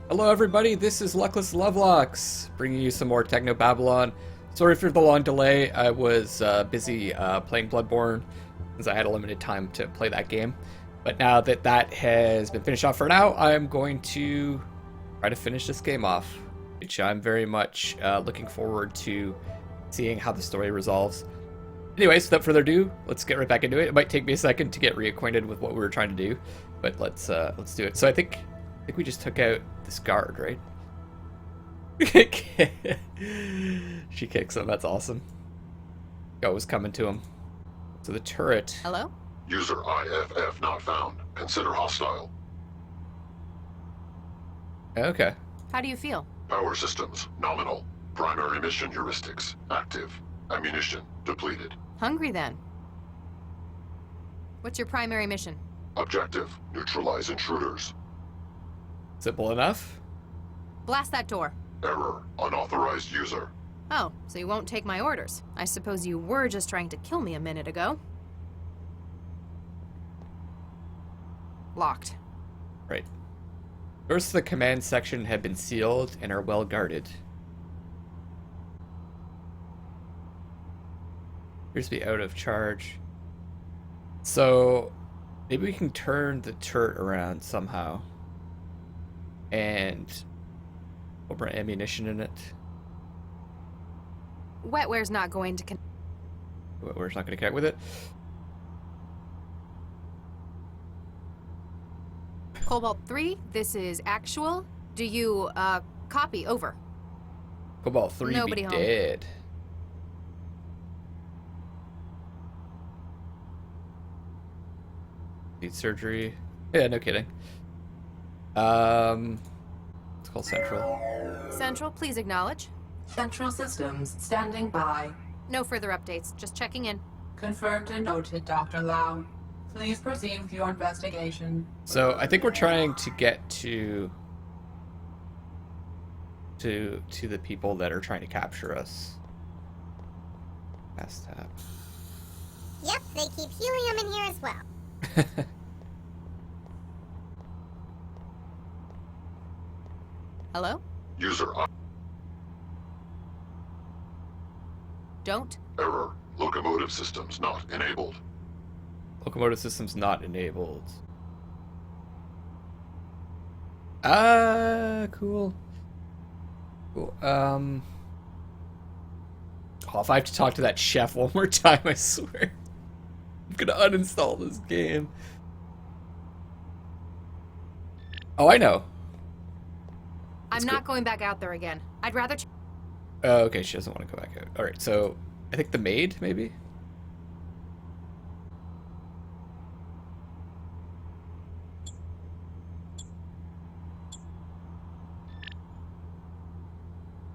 Hello everybody, this is Luckless Lovelocks, bringing you some more Technobabylon. Sorry for the long delay, I was busy playing Bloodborne, since I had a limited time to play that game. But now that that has been finished off for now, I'm going to try to finish this game off, which I'm very much looking forward to seeing how the story resolves. Anyways, without further ado, let's get right back into it. It might take me a second to get reacquainted with what we were trying to do, but let's do it. So I think we just took out this guard, right? She kicks him. That's awesome. Go was coming to him. So the turret. Hello? User IFF not found. Consider hostile. Okay. How do you feel? Power systems nominal. Primary mission heuristics active. Ammunition depleted. Hungry then. What's your primary mission? Objective neutralize intruders. Simple enough. Blast that door. Error unauthorized user. Oh, so you won't take my orders. I suppose you were just trying to kill me a minute ago. Locked. Right. First, the command section had been sealed and are well guarded. Appears to be out of charge. So maybe we can turn the turret around somehow and put more ammunition in it. Wetware's not going to We're not going to connect with it. Cobalt 3, this is actual. Do you, copy? Over. Cobalt 3 Nobody be home. dead. Need surgery. Yeah, no kidding. It's called Central. Central, please acknowledge. Central Systems standing by. No further updates, just checking in. Confirmed and noted, Dr. Lau. Please proceed with your investigation. So I think we're trying to get to the people that are trying to capture us. Fast tap. Yep, they keep helium in here as well. Hello? User Don't. error. Locomotive systems not enabled. Locomotive systems not enabled. Cool. Cool. Oh, if I have to talk to that chef one more time, I swear, I'm gonna uninstall this game. Oh, I know. I'm not going back out there again. I'd rather... Oh, okay, she doesn't want to go back out. Alright, so I think the maid, maybe?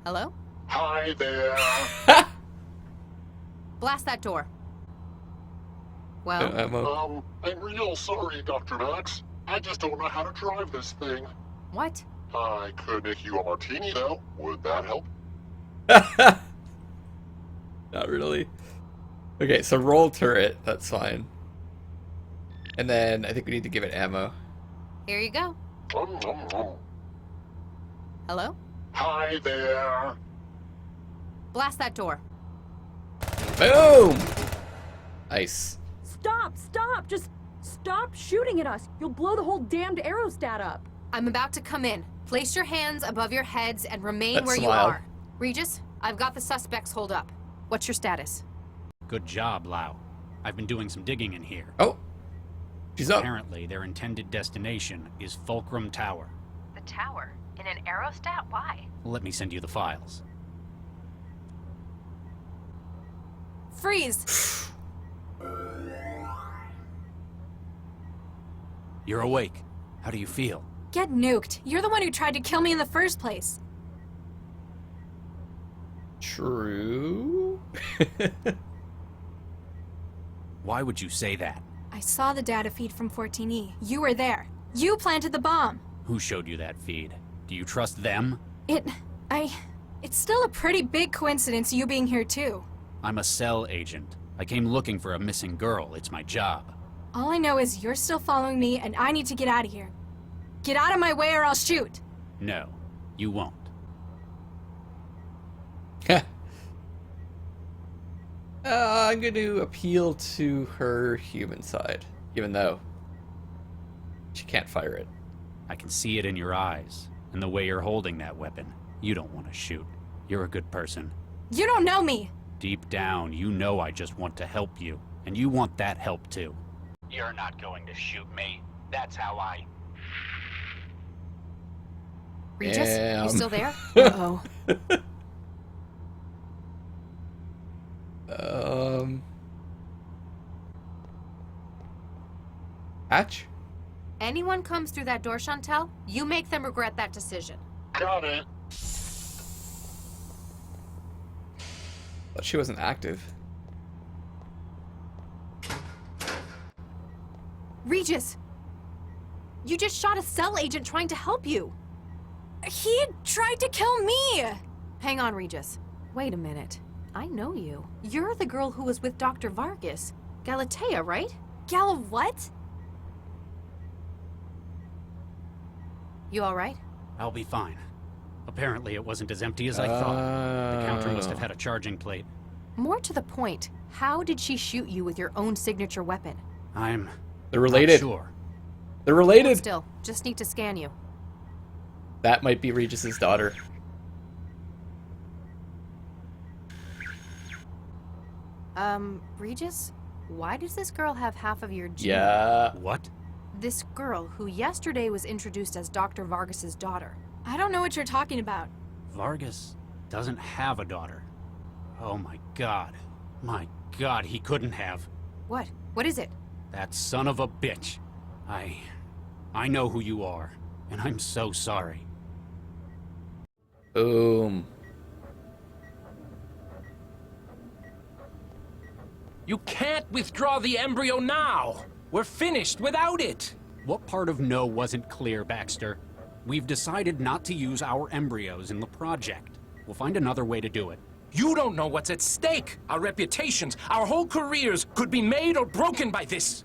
Hello? Hi there. Blast that door. Well, Ammo. I'm real sorry, Dr. Max. I just don't know how to drive this thing. what? I could make you a martini, though. Would that help? Not really. Okay, so roll turret, that's fine. And then I think we need to give it ammo. Here you go. Hello? Hi there. Blast that door. Boom! Nice. Stop! Stop! Just stop shooting at us! You'll blow the whole damned aerostat up! I'm about to come in. Place your hands above your heads and remain That where you smile. are. Regis, I've got the suspects holed up. What's your status? Good job, Lau. I've been doing some digging in here. Oh! She's up. Apparently, their intended destination is Fulcrum Tower. The tower? In an aerostat? Why? Let me send you the files. Freeze! You're awake. How do you feel? Get nuked. You're the one who tried to kill me in the first place. True. Why would you say that? I saw the data feed from 14E. You were there. You planted the bomb. Who showed you that feed? Do you trust them? It's still a pretty big coincidence you being here too. I'm a cell agent. I came looking for a missing girl. It's my job. All I know is you're still following me and I need to get out of here. Get out of my way or I'll shoot. No, you won't. I'm going to appeal to her human side, even though she can't fire it. I can see it in your eyes, and the way you're holding that weapon. You don't want to shoot. You're a good person. You don't know me! Deep down, you know I just want to help you, and you want that help too. You're not going to shoot me. That's how I... Regis, you still there? Uh-oh. Hatch? Anyone comes through that door, Chantel, you make them regret that decision. Got it. Thought she wasn't active. Regis! You just shot a cell agent trying to help you! He tried to kill me! Hang on, Regis. Wait a minute. I know you. You're the girl who was with Dr. Vargas. Galatea, right? Gala what? You alright? I'll be fine. Apparently it wasn't as empty as I thought. The counter must have had a charging plate. More to the point, how did she shoot you with your own signature weapon? I'm They're related. not sure. They're related. Still, just need to scan you. That might be Regis's daughter. Regis? Why does this girl have half of your genome? Yeah. What? This girl, who yesterday was introduced as Dr. Vargas's daughter. I don't know what you're talking about. Vargas doesn't have a daughter. Oh my god. My god, he couldn't have. What? What is it? That son of a bitch. I know who you are, and I'm so sorry. Boom. You can't withdraw the embryo now! We're finished without it! What part of no wasn't clear, Baxter? We've decided not to use our embryos in the project. We'll find another way to do it. You don't know what's at stake! Our reputations, our whole careers could be made or broken by this!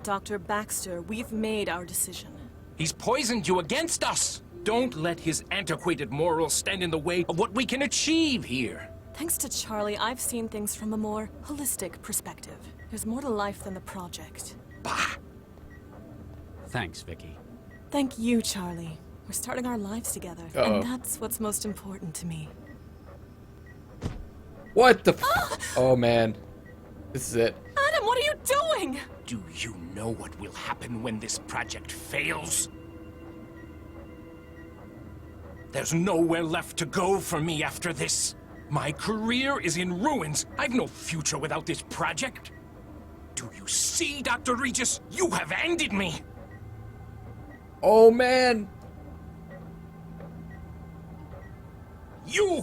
Dr. Baxter, we've made our decision. He's poisoned you against us! Don't let his antiquated morals stand in the way of what we can achieve here! Thanks to Charlie, I've seen things from a more holistic perspective. There's more to life than the project. Bah! Thanks, Vicky. Thank you, Charlie. We're starting our lives together, and that's what's most important to me. What the Oh man. This is it. Adam, what are you doing? Do you know what will happen when this project fails? There's nowhere left to go for me after this. My career is in ruins. I've no future without this project. Do you see, Dr. Regis? You have ended me! Oh man. You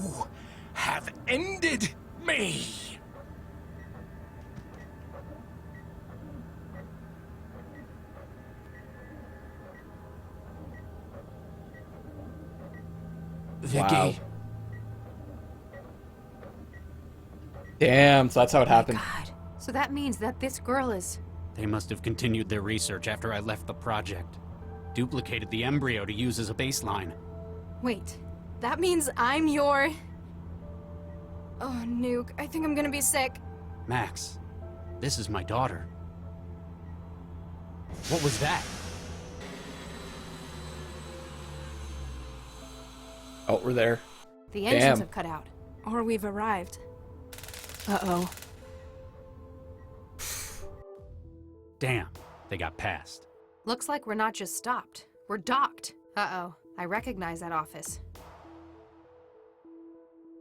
have ended me! Vicky. Wow. Damn, so that's how it happened. God. So that means that this girl is... They must have continued their research after I left the project. Duplicated the embryo to use as a baseline. Wait, that means I'm your... Oh, Nuke, I think I'm gonna be sick. Max, this is my daughter. What was that? Oh, we're there. The engines Damn. have cut out. Or we've arrived. Uh-oh. Damn, they got past. Looks like we're not just stopped. We're docked. Uh-oh. I recognize that office.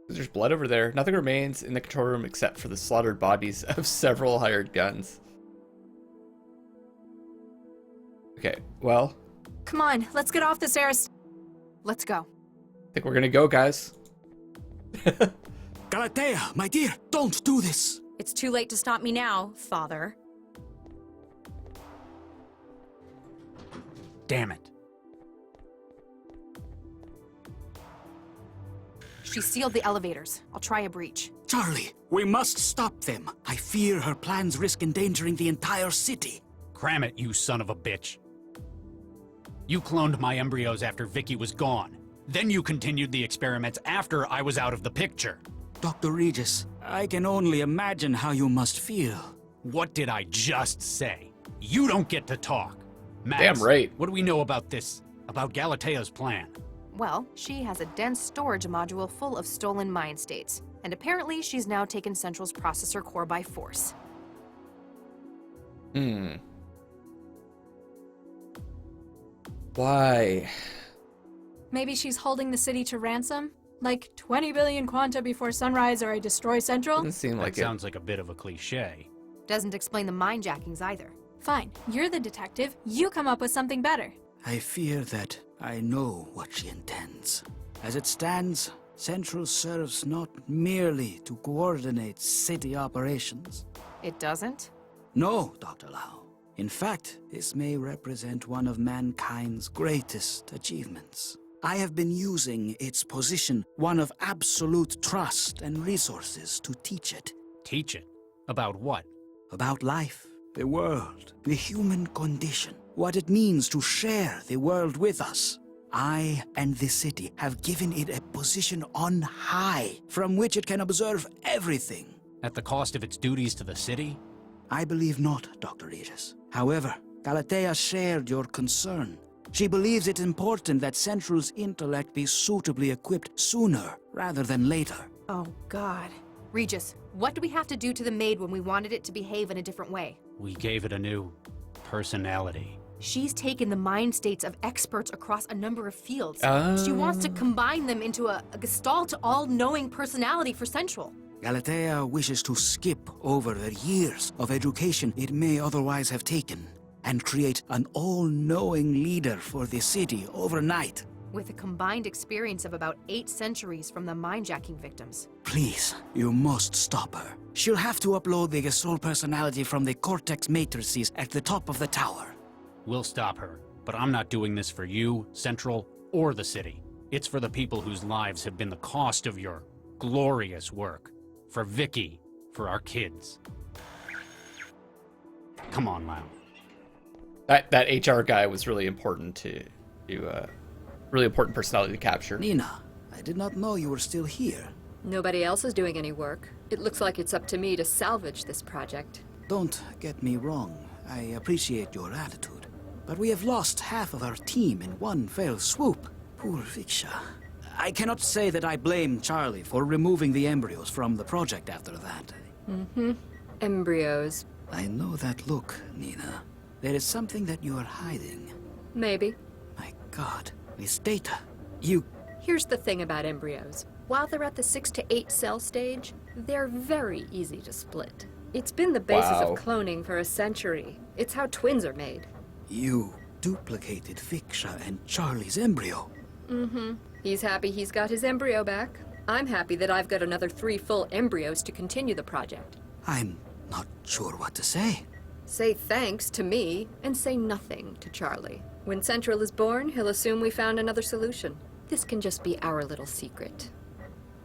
There's blood over there. Nothing remains in the control room except for the slaughtered bodies of several hired guns. Okay, well, Come on, let's get off this Let's go. I think we're gonna go, guys. Galatea, my dear, don't do this! It's too late to stop me now, Father. Damn it. She sealed the elevators. I'll try a breach. Charlie, we must stop them. I fear her plans risk endangering the entire city. Cram it, you son of a bitch. You cloned my embryos after Vicky was gone. Then you continued the experiments after I was out of the picture. Dr. Regis, I can only imagine how you must feel. What did I just say? You don't get to talk. Max, Damn right. What do we know about this? About Galatea's plan? Well, she has a dense storage module full of stolen mind states, and apparently she's now taken Central's processor core by force. Why? Maybe she's holding the city to ransom? Like 20 billion quanta before sunrise or I destroy Central? Doesn't seem like That sounds like a bit of a cliche. Doesn't explain the mind jackings either. Fine, you're the detective. You come up with something better. I fear that I know what she intends. As it stands, Central serves not merely to coordinate city operations. It doesn't? No, Dr. Lau. In fact, this may represent one of mankind's greatest achievements. I have been using its position, one of absolute trust and resources, to teach it. Teach it? About what? About life, the world, the human condition, what it means to share the world with us. I and the city have given it a position on high, from which it can observe everything. At the cost of its duties to the city? I believe not, Dr. Regis. However, Galatea shared your concern. She believes it important that Central's intellect be suitably equipped sooner rather than later. Oh, God. Regis, what do we have to do to the maid when we wanted it to behave in a different way? We gave it a new personality. She's taken the mind states of experts across a number of fields. She wants to combine them into a gestalt all-knowing personality for Central. Galatea wishes to skip over the years of education it may otherwise have taken and create an all-knowing leader for the city overnight. With a combined experience of about 8 centuries from the mind-jacking victims. Please, you must stop her. She'll have to upload the Gestalt personality from the cortex matrices at the top of the tower. We'll stop her, but I'm not doing this for you, Central, or the city. It's for the people whose lives have been the cost of your glorious work. For Vicky, for our kids. Come on, Lau. That HR guy was really important to really important personality to capture. Nina, I did not know you were still here. Nobody else is doing any work. It looks like it's up to me to salvage this project. Don't get me wrong. I appreciate your attitude. But we have lost half of our team in one fell swoop. Poor Viksha. I cannot say that I blame Charlie for removing the embryos from the project after that. Embryos. I know that look, Nina. There is something that you are hiding. Maybe. My God, this data. You... Here's the thing about embryos. While they're at the 6 to 8 cell stage, they're very easy to split. It's been the basis of cloning for a century. It's how twins are made. You duplicated Viksha and Charlie's embryo. He's happy he's got his embryo back. I'm happy that I've got another 3 full embryos to continue the project. I'm not sure what to say. Say thanks to me, and say nothing to Charlie. When Central is born, he'll assume we found another solution. This can just be our little secret.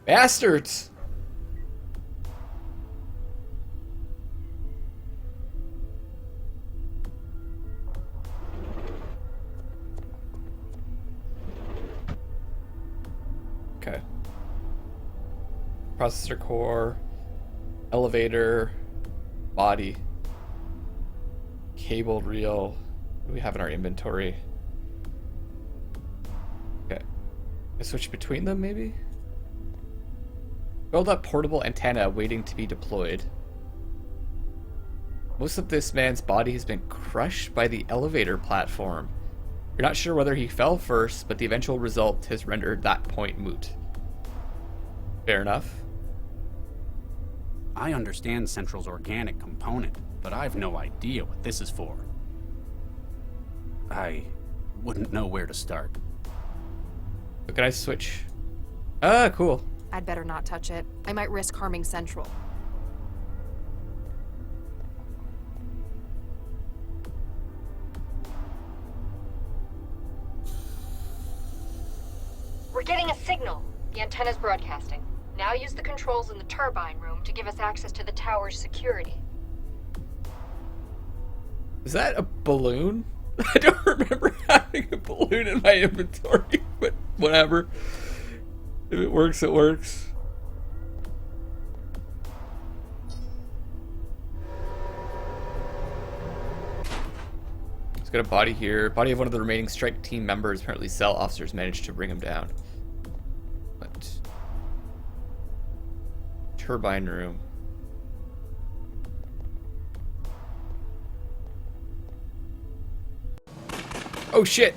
Bastards! Okay. Processor core, elevator, body, cabled reel. What do we have in our inventory? Okay. I switch between them, maybe? Build up portable antenna waiting to be deployed. Most of this man's body has been crushed by the elevator platform. You're not sure whether he fell first, but the eventual result has rendered that point moot. Fair enough. I understand Central's organic component, but I've no idea what this is for. I wouldn't know where to start. So can I switch? Ah, cool. I'd better not touch it. I might risk harming Central. We're getting a signal. The antenna's broadcasting. Now use the controls in the turbine room to give us access to the tower's security. Is that a balloon? I don't remember having a balloon in my inventory, but whatever. If it works, it works. He's got a body here. Body of one of the remaining strike team members. Apparently cell officers managed to bring him down. What? Turbine room. Oh shit!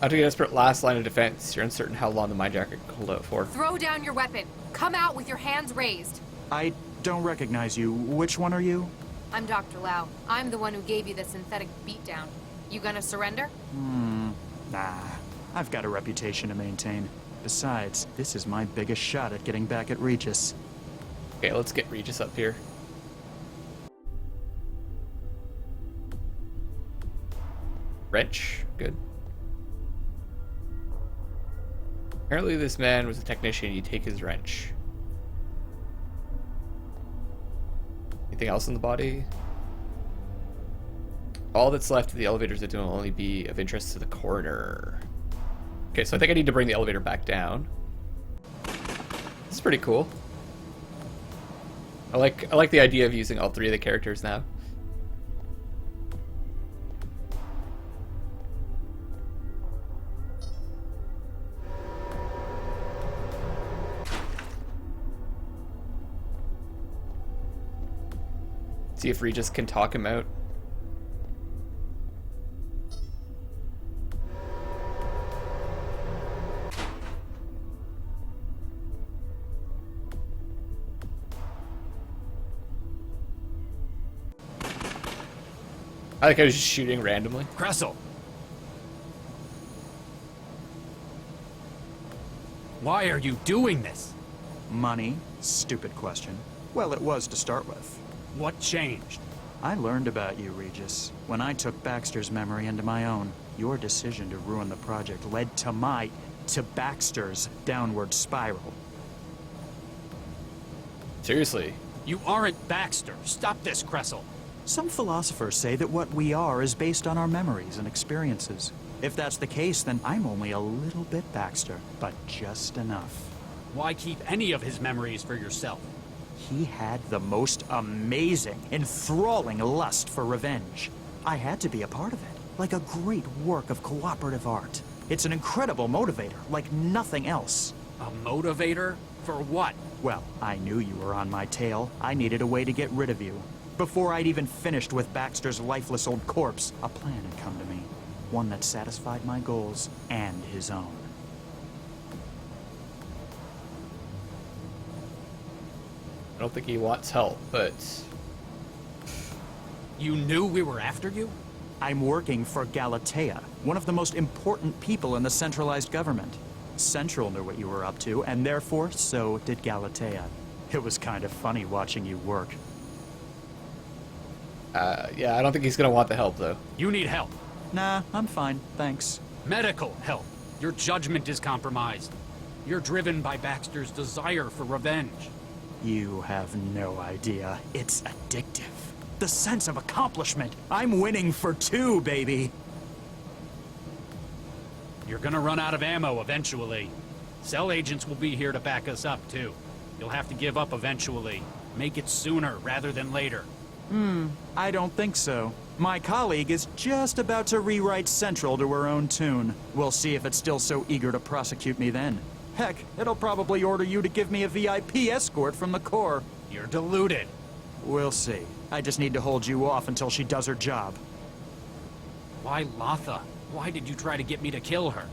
After a desperate last line of defense, you're uncertain how long the minejacker can hold out for. Throw down your weapon. Come out with your hands raised. I don't recognize you. Which one are you? I'm Dr. Lau. I'm the one who gave you the synthetic beatdown. You gonna surrender? Nah. I've got a reputation to maintain. Besides, this is my biggest shot at getting back at Regis. Okay, let's get Regis up here. Wrench, good. Apparently this man was a technician. You take his wrench. Anything else in the body? All that's left of the elevators that will only be of interest to the coroner. Okay, so I think I need to bring the elevator back down. This is pretty cool. I like the idea of using all three of the characters now. See if Regis can talk him out. I think I was just shooting randomly. Kressel! Why are you doing this? Money? Stupid question. Well, it was to start with. What changed? I learned about you, Regis, when I took Baxter's memory into my own. Your decision to ruin the project led to Baxter's downward spiral. Seriously? You aren't Baxter. Stop this, Kressel. Some philosophers say that what we are is based on our memories and experiences. If that's the case, then I'm only a little bit Baxter, but just enough. Why keep any of his memories for yourself? He had the most amazing, enthralling lust for revenge. I had to be a part of it, like a great work of cooperative art. It's an incredible motivator, like nothing else. A motivator? For what? Well, I knew you were on my tail. I needed a way to get rid of you. Before I'd even finished with Baxter's lifeless old corpse, a plan had come to me. One that satisfied my goals and his own. I don't think he wants help, but... You knew we were after you? I'm working for Galatea, one of the most important people in the centralized government. Central knew what you were up to, and therefore, so did Galatea. It was kind of funny watching you work. Yeah, I don't think he's gonna want the help, though. You need help. Nah, I'm fine, thanks. Medical help. Your judgment is compromised. You're driven by Baxter's desire for revenge. You have no idea. It's addictive. The sense of accomplishment. I'm winning for 2, baby. You're gonna run out of ammo eventually. Cell agents will be here to back us up, too. You'll have to give up eventually. Make it sooner rather than later. I don't think so. My colleague is just about to rewrite Central to her own tune. We'll see if it's still so eager to prosecute me then. Heck, it'll probably order you to give me a VIP escort from the Corps. You're deluded. We'll see. I just need to hold you off until she does her job. Why Latha? Why did you try to get me to kill her?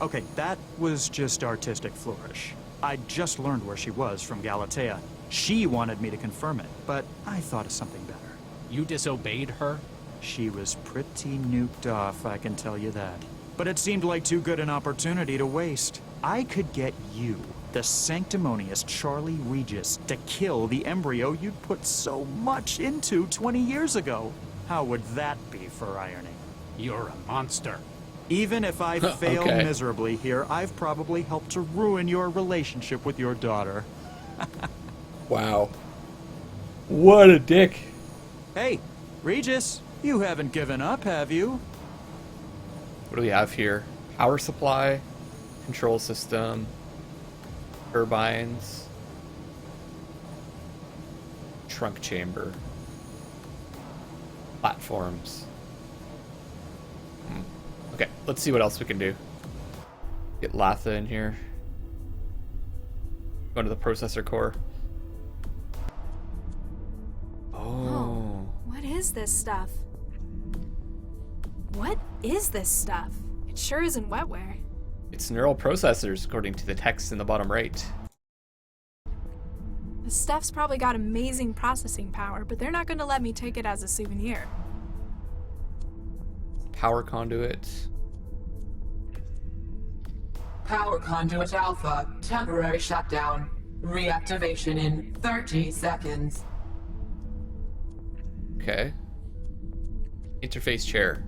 Okay, that was just artistic flourish. I just learned where she was from Galatea. She wanted me to confirm it, but I thought of something better. You disobeyed her? She was pretty nuked off, I can tell you that. But it seemed like too good an opportunity to waste. I could get you, the sanctimonious Charlie Regis, to kill the embryo you'd put so much into 20 years ago. How would that be for irony? You're a monster. Even if I fail Okay. miserably here, I've probably helped to ruin your relationship with your daughter. Wow. What a dick. Hey, Regis, you haven't given up, have you? What do we have here? Power supply, control system, turbines, trunk chamber, platforms. Okay, let's see what else we can do. Get Latha in here. Go to the processor core. Oh. What is this stuff? What is this stuff? It sure isn't wetware. It's neural processors, according to the text in the bottom right. The stuff's probably got amazing processing power, but they're not going to let me take it as a souvenir. Power conduit. Power conduit alpha, temporary shutdown. Reactivation in 30 seconds. Okay. Interface chair.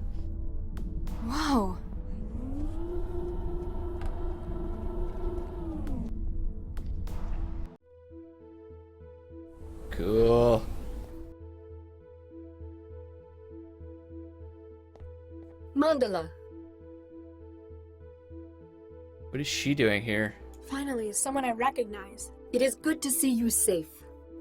Whoa. Cool. Mandala. What is she doing here? Finally, someone I recognize. It is good to see you safe.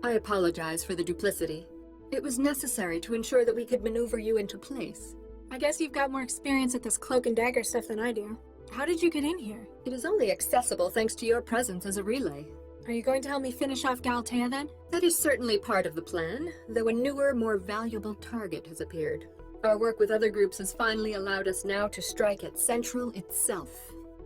I apologize for the duplicity. It was necessary to ensure that we could maneuver you into place. I guess you've got more experience at this cloak and dagger stuff than I do. How did you get in here? It is only accessible thanks to your presence as a relay. Are you going to help me finish off Galatea then? That is certainly part of the plan, though a newer, more valuable target has appeared. Our work with other groups has finally allowed us now to strike at Central itself.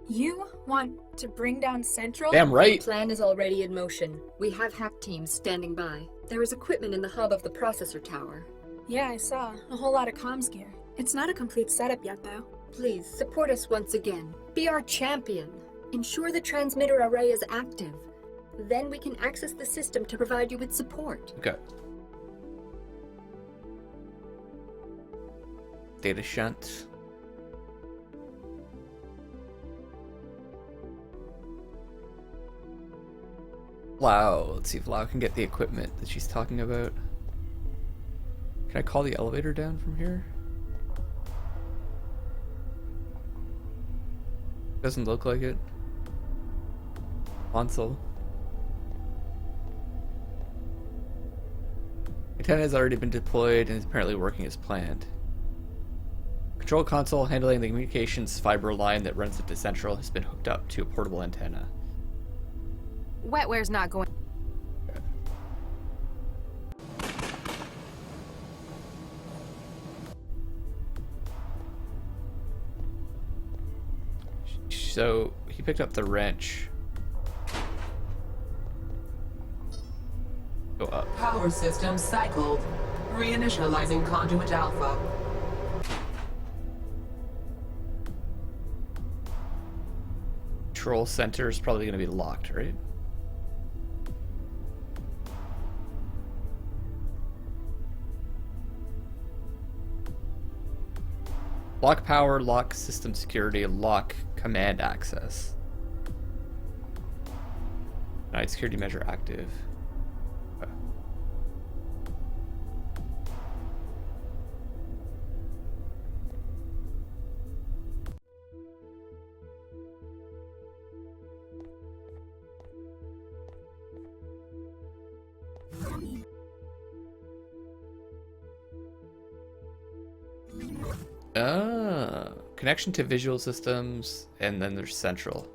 You want to bring down Central? Damn right. The plan is already in motion. We have hack teams standing by. There is equipment in the hub of the processor tower. Yeah, I saw. A whole lot of comms gear. It's not a complete setup yet, though. Please, support us once again. Be our champion. Ensure the transmitter array is active. Then we can access the system to provide you with support. Okay. Data shunt. Wow, let's see if Lau can get the equipment that she's talking about. Can I call the elevator down from here? Doesn't look like it. Console. Antenna has already been deployed and is apparently working as planned. Control console handling the communications fiber line that runs into Central has been hooked up to a portable antenna. Wetware's not going. So he picked up the wrench. Go up. Power system cycled. Reinitializing conduit alpha. Control center is probably going to be locked, right? Lock power, lock system security, lock command access. Night security measure active. Okay. Connection to visual systems, and then there's Central.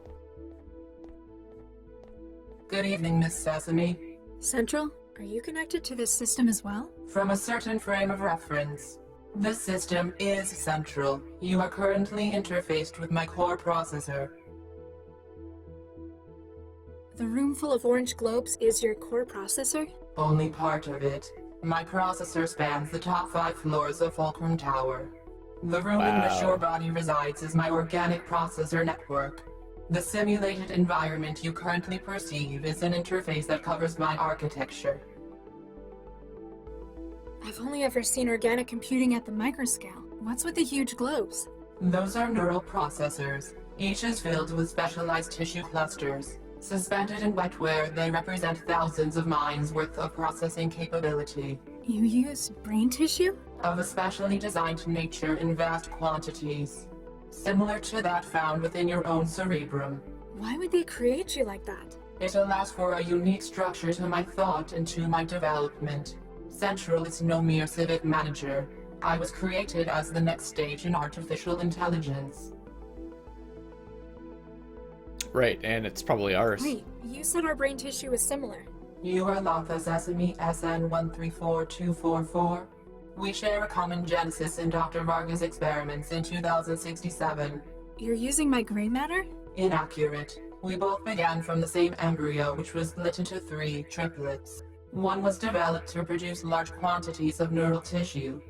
Good evening, Miss Sesame. Central, are you connected to this system as well? From a certain frame of reference. The system is Central. You are currently interfaced with my core processor. The room full of orange globes is your core processor? Only part of it. My processor spans the top 5 floors of Fulcrum Tower. The room in which your body resides is my organic processor network. The simulated environment you currently perceive is an interface that covers my architecture. I've only ever seen organic computing at the microscale. What's with the huge globes? Those are neural processors. Each is filled with specialized tissue clusters. Suspended in wetware, they represent thousands of minds worth of processing capability. You use brain tissue? Of a specially designed nature in vast quantities, similar to that found within your own cerebrum. Why would they create you like that? It allows for a unique structure to my thought and to my development. Central is no mere civic manager. I was created as the next stage in artificial intelligence. Right, and it's probably ours. Wait, you said our brain tissue is similar. You are Lotha Sesame SN134244. We share a common genesis in Dr. Vargas' experiments in 2067. You're using my gray matter? Inaccurate. We both began from the same embryo, which was split into 3 triplets. One was developed to produce large quantities of neural tissue.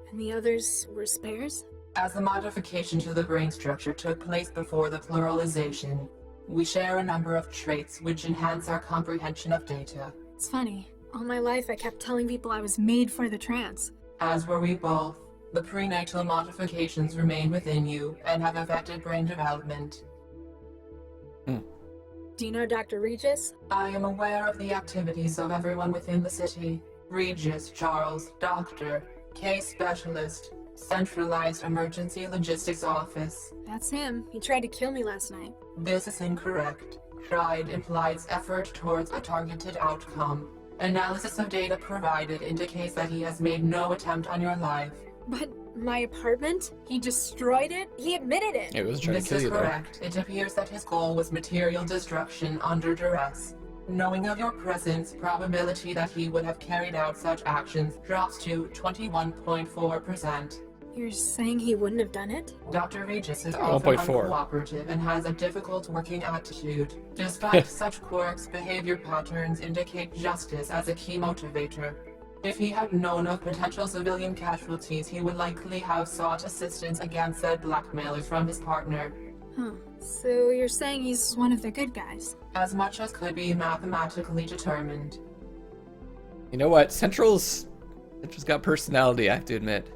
And the others were spares? As the modification to the brain structure took place before the pluralization, we share a number of traits which enhance our comprehension of data. It's funny. All my life I kept telling people I was made for the trance. As were we both. The prenatal modifications remain within you and have affected brain development. Do you know Dr. Regis? I am aware of the activities of everyone within the city. Regis, Charles, Doctor, Case Specialist, Centralized Emergency Logistics Office. That's him. He tried to kill me last night. This is incorrect. Tried implies effort towards a targeted outcome. Analysis of data provided indicates that he has made no attempt on your life. But my apartment? He destroyed it? He admitted it. It was trying to kill you, though. This is correct. It appears that his goal was material destruction under duress. Knowing of your presence, probability that he would have carried out such actions drops to 21.4%. You're saying he wouldn't have done it? Dr. Regis is often 1.4. uncooperative and has a difficult working attitude. Despite such quirks, behavior patterns indicate justice as a key motivator. If he had known of potential civilian casualties, he would likely have sought assistance against said blackmailer from his partner. So you're saying he's one of the good guys? As much as could be mathematically determined. You know what? Central's got personality, I have to admit.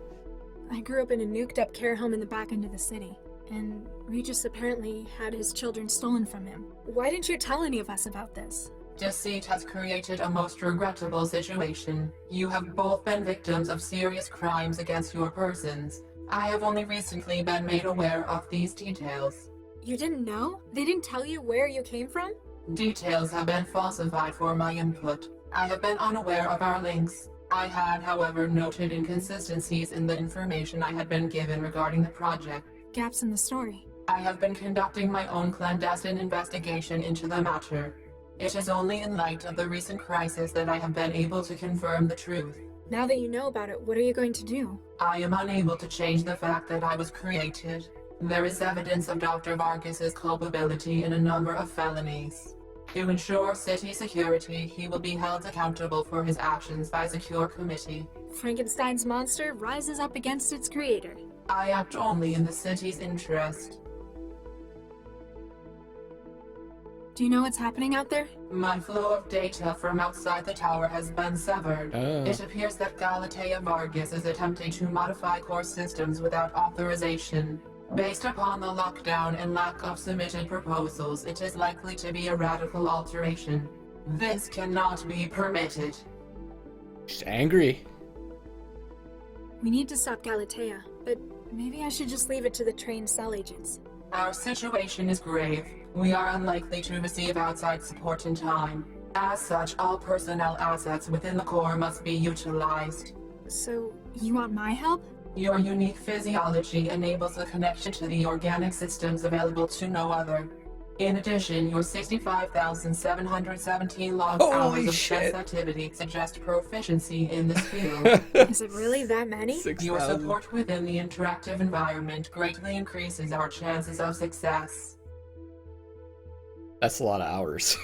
I grew up in a nuked-up care home in the back end of the city, and Regis apparently had his children stolen from him. Why didn't you tell any of us about this? Deceit has created a most regrettable situation. You have both been victims of serious crimes against your persons. I have only recently been made aware of these details. You didn't know? They didn't tell you where you came from? Details have been falsified for my input. I have been unaware of our links. I had, however, noted inconsistencies in the information I had been given regarding the project. Gaps in the story. I have been conducting my own clandestine investigation into the matter. It is only in light of the recent crisis that I have been able to confirm the truth. Now that you know about it, what are you going to do? I am unable to change the fact that I was created. There is evidence of Dr. Vargas's culpability in a number of felonies. To ensure city security, he will be held accountable for his actions by a secure committee. Frankenstein's monster rises up against its creator. I act only in the city's interest. Do you know what's happening out there? My flow of data from outside the tower has been severed. It appears that Galatea Vargas is attempting to modify core systems without authorization. Based upon the lockdown and lack of submitted proposals, it is likely to be a radical alteration. This cannot be permitted. She's angry. We need to stop Galatea, but maybe I should just leave it to the trained cell agents. Our situation is grave. We are unlikely to receive outside support in time. As such, all personnel assets within the core must be utilized. So, you want my help? Your unique physiology enables a connection to the organic systems available to no other. In addition, your 65,717 log hours of stress activity suggest proficiency in this field. Is it really that many? Your support within the interactive environment greatly increases our chances of success. That's a lot of hours.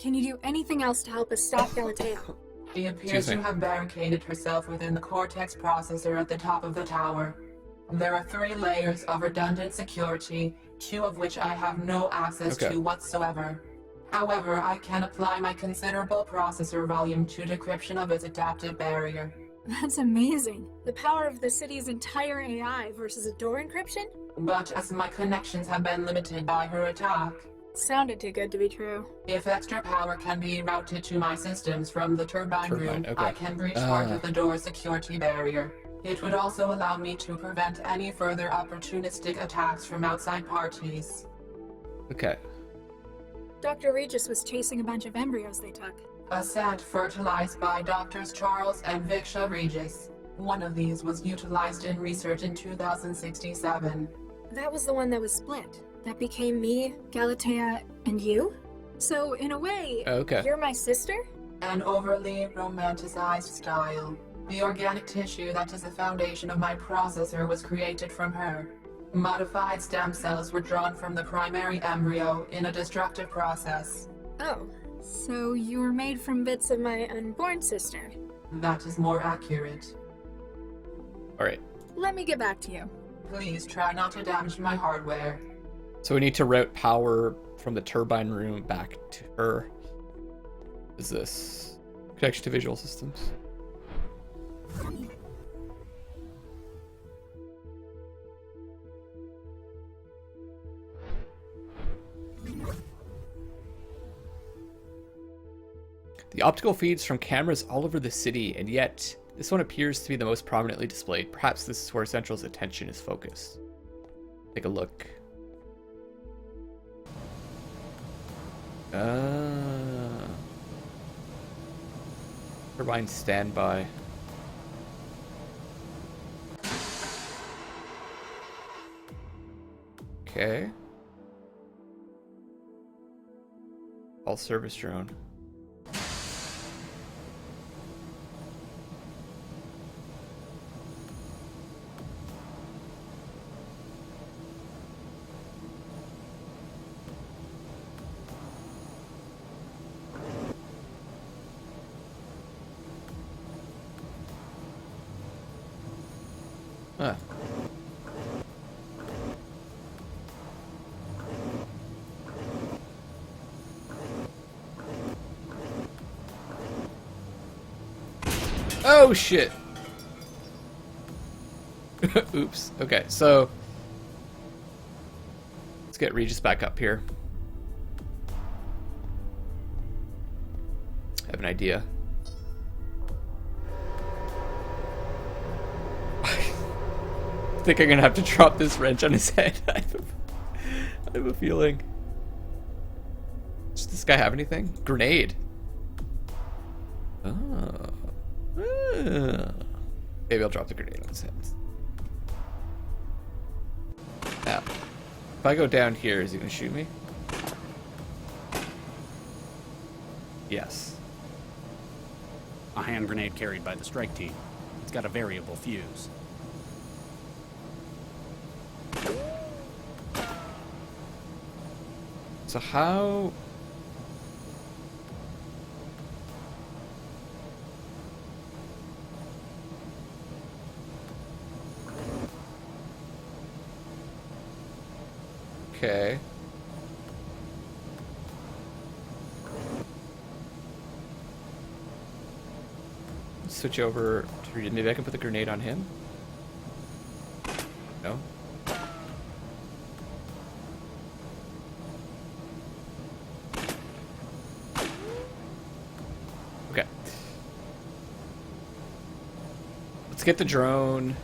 Can you do anything else to help us stop Galatea? She appears to have barricaded herself within the Cortex processor at the top of the tower. There are 3 layers of redundant security, 2 of which I have no access to whatsoever. However, I can apply my considerable processor volume to decryption of its adaptive barrier. That's amazing. The power of the city's entire AI versus a door encryption? But as my connections have been limited by her attack, Sounded too good to be true. If extra power can be routed to my systems from the turbine room, okay. I can breach part of the door's security barrier. It would also allow me to prevent any further opportunistic attacks from outside parties. Okay. Dr. Regis was chasing a bunch of embryos they took. A set fertilized by Doctors Charles and Viksha Regis. One of these was utilized in research in 2067. That was the one that was split. That became me, Galatea, and you? So, in a way, you're my sister? An overly romanticized style. The organic tissue that is the foundation of my processor was created from her. Modified stem cells were drawn from the primary embryo in a destructive process. Oh, so you were made from bits of my unborn sister? That is more accurate. Alright. Let me get back to you. Please try not to damage my hardware. So we need to route power from the turbine room back to her. What is this? Connection to visual systems. The optical feeds from cameras all over the city, and yet this one appears to be the most prominently displayed. Perhaps this is where Central's attention is focused. Take a look. Turbine standby. Okay. All service drone. Huh. Oh shit. Oops. Okay, so let's get Regis back up here. I have an idea. I think I'm gonna have to drop this wrench on his head. I have a feeling. Does this guy have anything? Grenade. Oh. Maybe I'll drop the grenade on his head. Now, if I go down here, is he gonna shoot me? Yes. A hand grenade carried by the strike team. It's got a variable fuse. So how... Okay. Switch over to... Maybe I can put the grenade on him? No? Okay. Let's get the drone.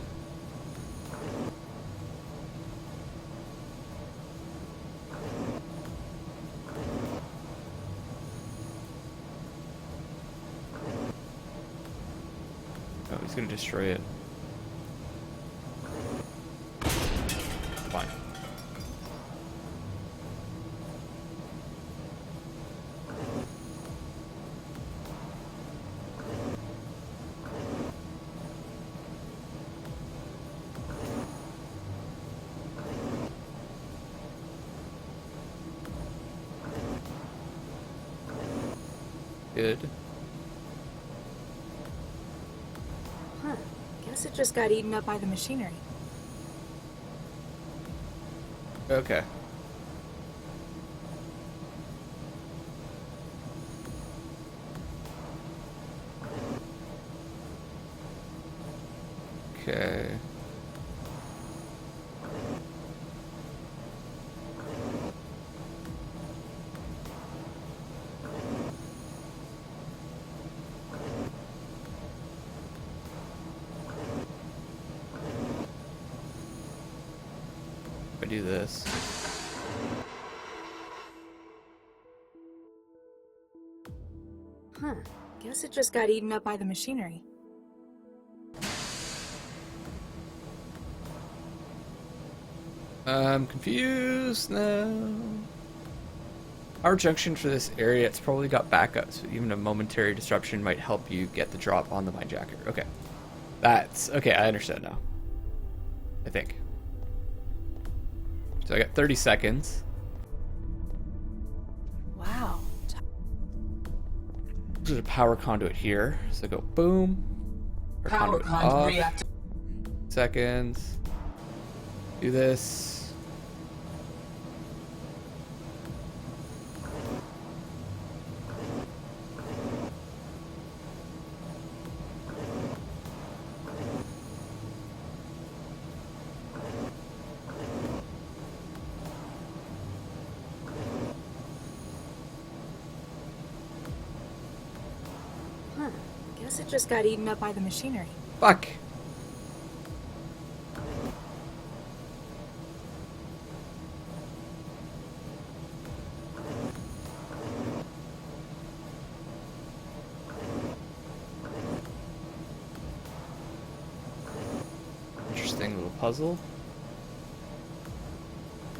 Oh, he's gonna destroy it. Fine. Good. Huh. Guess it just got eaten up by the machinery. Okay. Okay. If I do this. Huh. Guess it just got eaten up by the machinery. I'm confused now. Power junction for this area, it's probably got backup, so even a momentary disruption might help you get the drop on the minejacker. Okay. That's okay, I understand now. I think. So I got 30 seconds. Wow. There's a power conduit here. So go boom. Power conduit off. Seconds. Do this. Huh. Guess it just got eaten up by the machinery. Fuck. Interesting little puzzle.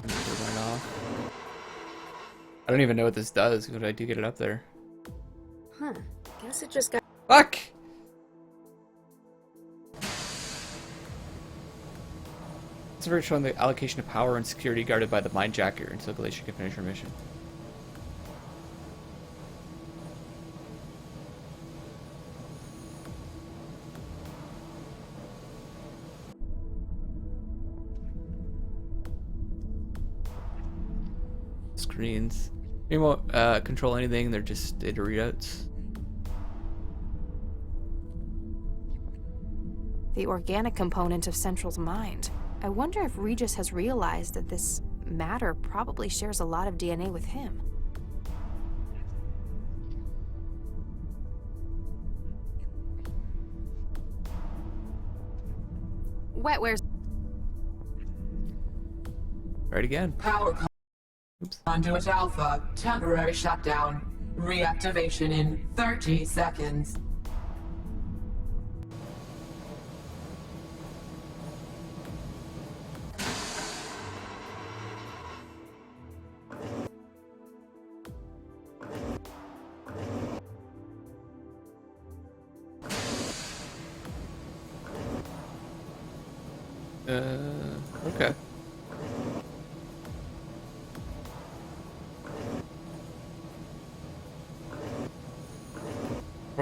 Turbine off. I don't even know what this does when I do get it up there. Huh. Guess it just got... Fuck! It's very showing the allocation of power and security guarded by the minejacker until Glacier can finish her mission. Screens. You won't control anything, they're just data readouts. The organic component of Central's mind. I wonder if Regis has realized that this matter probably shares a lot of DNA with him. Wetware's... Right again. Power conduit alpha. Temporary shutdown. Reactivation in 30 seconds. Okay.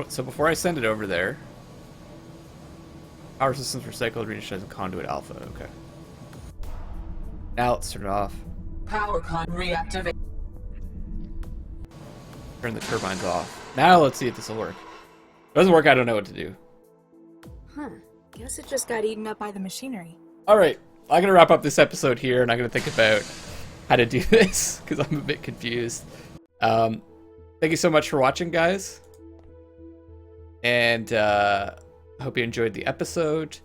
So before I send it over there, power systems recycled, reinitializing conduit alpha. Okay. Now let's turn it off. Power con reactivate. Turn the turbines off. Now let's see if this will work. If it doesn't work, I don't know what to do. Huh. Guess it just got eaten up by the machinery. Alright, I'm going to wrap up this episode here, and I'm going to think about how to do this, because I'm a bit confused. Thank you so much for watching, guys. And I hope you enjoyed the episode.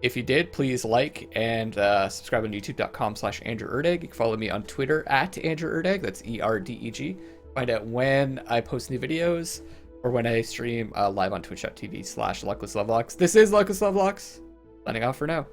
If you did, please like and subscribe on youtube.com/AndrewErdeg. You can follow me on Twitter @AndrewErdeg. That's ERDEG. Find out when I post new videos or when I stream live on twitch.tv/LucklessLovelocks. This is Luckless Lovelocks. Signing off for now.